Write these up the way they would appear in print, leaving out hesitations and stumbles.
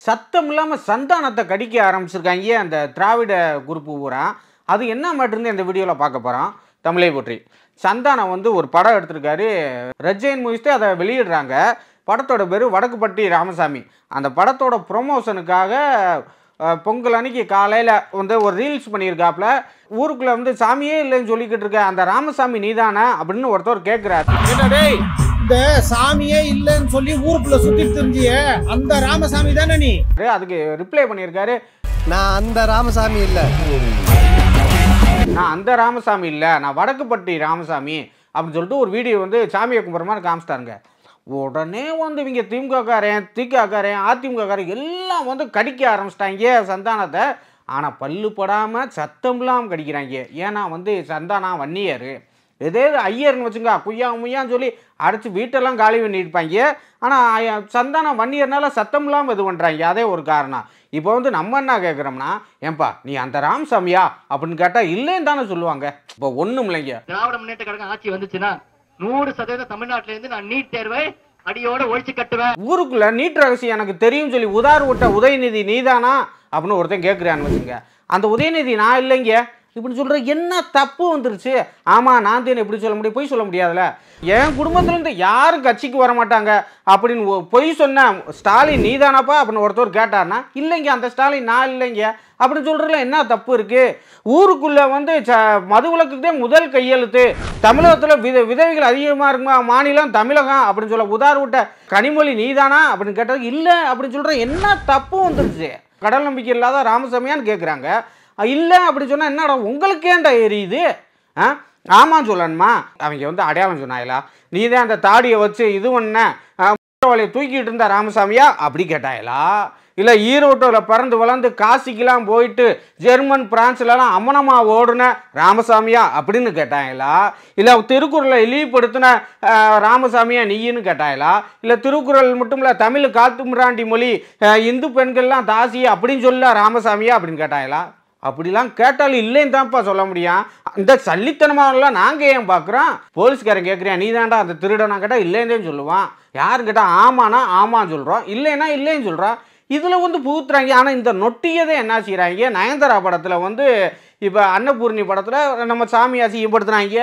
சத்தம் இல்லாமல் சந்தானத்தை கடிக்க ஆரம்பிச்சிருக்காங்க அந்த திராவிட குரூப்பு பூரா. அது என்ன மாட்டிருந்து இந்த வீடியோவில் பார்க்க போகிறோம். தமிழை போற்றி. சந்தானம் வந்து ஒரு படம் எடுத்திருக்காரு. ரெட்ஜெயின் மூவிஸ்தே அதை வெளியிடுறாங்க. படத்தோட பேர் வடக்குப்பட்டி ராமசாமி. அந்த படத்தோட ப்ரொமோஷனுக்காக பொங்கல் அன்னைக்கு காலையில் வந்து ஒரு ரீல்ஸ் பண்ணியிருக்காப்புல. ஊருக்குள்ளே வந்து சாமியே இல்லைன்னு சொல்லிக்கிட்டு இருக்க அந்த ராமசாமி நீதானே அப்படின்னு ஒருத்தர் கேட்குறாரு. இந்த சாமியே இல்லைன்னு சொல்லி ஊருக்குள்ள சுத்திட்டு தெரிஞ்சிய அந்த ராமசாமி தானே நீ? அதுக்கு ரிப்ளை பண்ணியிருக்காரு, நான் அந்த ராமசாமி இல்லை, நான் அந்த ராமசாமி இல்லை, நான் வடக்குப்பட்டி ராமசாமி அப்படின்னு சொல்லிட்டு ஒரு வீடியோ வந்து சாமியை கும்பிட்ற மாதிரி காமிச்சிட்டாருங்க. உடனே வந்து இவங்க திமுகக்காரன், திகாக்காரன், அதிமுகக்காரன் எல்லாம் வந்து கடிக்க ஆரம்பிச்சிட்டாங்க சந்தானத்தை. ஆனால் பல்லு படாமல் சத்தம் இல்லாமல் கடிக்கிறாங்க. ஏன்னா வந்து சந்தானம் வன்னியர், இதே ஐயர்னு வச்சுங்க குய்யா முய்யான்னு சொல்லி அடித்து வீட்டெல்லாம் காலி பண்ணியிருப்பாங்க. ஆனால் சந்தானம் வன்னியர்னால சத்தம் இல்லாமல் இது பண்ணுறாங்க. அதே ஒரு காரணம். இப்போ வந்து நம்ம என்ன கேட்குறோம்னா, ஏன்பா நீ அந்த ராமசாமியா அப்படின்னு கேட்டால் இல்லைன்னு தானே சொல்லுவாங்க. இப்போ ஒன்றும் இல்லைங்க. திராவிட முன்னேற்ற கழகம் ஆட்சி வந்துச்சுன்னா 100% தமிழ்நாட்டிலேருந்து நான் நீட் தேர்வை அடியோட ஒழிச்சு கட்டுவேன். ஊருக்குள்ள நீட் ரகசியம் எனக்கு தெரியும் சொல்லி உதார் விட்ட உதயநிதி நீதானா அப்படின்னு ஒருத்தன் கேட்குறான்னு வச்சுங்க. அந்த உதயநிதி நான் இல்லைங்க இப்படின்னு சொல்கிற என்ன தப்பு வந்துருச்சு? ஆமாம் நான் தான் எப்படி சொல்ல முடியும்? பொய் சொல்ல முடியாதுல்ல. என் குடும்பத்துலேருந்து யாரும் கட்சிக்கு வர மாட்டாங்க அப்படின்னு பொய் சொன்ன ஸ்டாலின் நீதானாப்பா அப்படின்னு ஒருத்தர் கேட்டார்னா, இல்லைங்க அந்த ஸ்டாலின் நான் இல்லைங்க அப்படின்னு சொல்கிறதுல என்ன தப்பு இருக்குது? ஊருக்குள்ளே வந்து மதுவிலக்குதே முதல் கையெழுத்து. தமிழகத்தில் விதவைகள் அதிகமாக இருக்குமா மாநிலம் தமிழகம் அப்படின்னு சொல்ல உதார் விட்ட கனிமொழி நீதானா அப்படின்னு கேட்டது இல்லை அப்படின்னு சொல்கிற என்ன தப்பு வந்துருச்சு? கடல் நம்பிக்கை இல்லாத ராமசாமியான்னு கேட்குறாங்க. இல்லை அப்படி சொன்னால் என்னடா உங்களுக்கு ஏன்டா எரியுது? ஆமாம் சொல்லணுமா? அவங்க வந்து அடையாளம் சொன்னாங்களா, நீ தான் அந்த தாடியை வச்சு இது பண்ண வலையை தூக்கிட்டு இருந்த ராமசாமியா அப்படி கேட்டாங்களா? இல்லை ஈரோட்டில் பிறந்து வளர்ந்து காசிக்கெலாம் போயிட்டு ஜெர்மன் பிரான்ஸ்லலாம் அம்மனமாக ஓடுன ராமசாமியா அப்படின்னு கேட்டாங்களா? இல்லை திருக்குறளை இழிவுபடுத்தின ராமசாமியா நீன்னு கேட்டாங்களா? இல்லை திருக்குறள் மட்டும் இல்லை தமிழ் காத்துமிராண்டி மொழி இந்து பெண்கள்லாம் தாசி அப்படின்னு சொல்ல ராமசாமியா அப்படின்னு கேட்டாங்களா? அப்படிலாம் கேட்டாலும் இல்லைன்னு தான்ப்பா சொல்ல முடியும். இந்த சல்லித்தனமாகலாம் நாங்கள் ஏன் பார்க்குறோம்? போலீஸ்காரன் கேட்குறியா நீ தான்டா அந்த திருடனா கேட்டால் இல்லைன்னு சொல்லுவான். யாருன்னு கேட்டால் ஆமானா ஆமான்னு சொல்கிறோம், இல்லைன்னா இல்லைன்னு சொல்கிறோம். இதில் வந்து புகுத்துறாங்க. ஆனால் இந்த நொட்டியதை என்ன செய்கிறாங்க? நயன்தாரா படத்தில் வந்து இப்போ அன்னபூர்ணி படத்தில் நம்ம சாமி அசிங்கப்படுத்துனாங்க,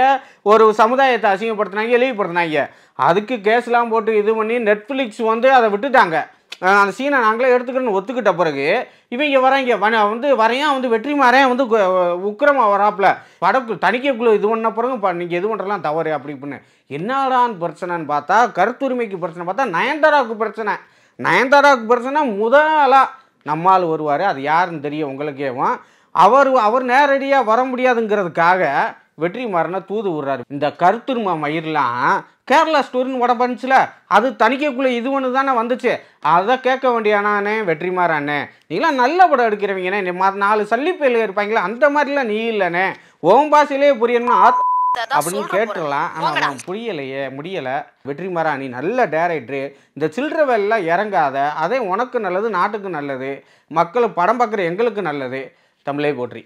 ஒரு சமுதாயத்தை அசிங்கப்படுத்துனாங்க, இழிவுபடுத்துனாங்க. அதுக்கு கேஸ்லாம் போட்டு இது பண்ணி நெட்ஃப்ளிக்ஸ் வந்து அதை விட்டுட்டாங்க. அந்த சீனை நாங்களே எடுத்துக்கணும்னு ஒத்துக்கிட்ட பிறகு இவங்க வராங்க வந்து வரையான் வந்து வெற்றிமாறன் வந்து உக்கிரமாக வராப்புல படக்கு தணிக்கைக்குள்ளே இது பண்ண பிறகு நீங்கள் எது பண்ணுறலாம் தவறு அப்படி இப்படின்னு என்னடான்னு பிரச்சனைன்னு பார்த்தா, கருத்துரிமைக்கு பிரச்சனை பார்த்தா நயன்தாராவுக்கு பிரச்சனை. நயன்தாராவுக்கு பிரச்சனை முதலாக நம்மால் வருவார், அது யாருன்னு தெரியும் உங்களுக்கேவும். அவர் நேரடியாக வர முடியாதுங்கிறதுக்காக வெற்றிமாறனை தூது விடுறாரு. இந்த கருத்துரிமை மயிரெலாம் கேரளா ஸ்டோரின்னு வட பண்ணிச்சுல, அது தணிக்கைக்குள்ளே இது ஒன்று தானே வந்துச்சு. அதை கேட்க வேண்டியானே வெற்றிமாறண்ணே, நீங்களாம் நல்ல படம் எடுக்கிறவங்கண்ணே, 4 சல்லிப்பையில் இருப்பாங்களா அந்த மாதிரிலாம் நீ இல்லைண்ணே, ஓம் பாசையிலே புரியணும்னா அப்படின்னு கேட்டுடலாம். ஆனால் அவன் முடியலை. வெற்றிமாறா நீ நல்ல டைரக்டரு, இந்த சில்லற வேலைலாம் இறங்காத, அதே உனக்கு நல்லது, நாட்டுக்கு நல்லது, மக்கள் படம் பார்க்குற எங்களுக்கு நல்லது. தமிழை போற்றி.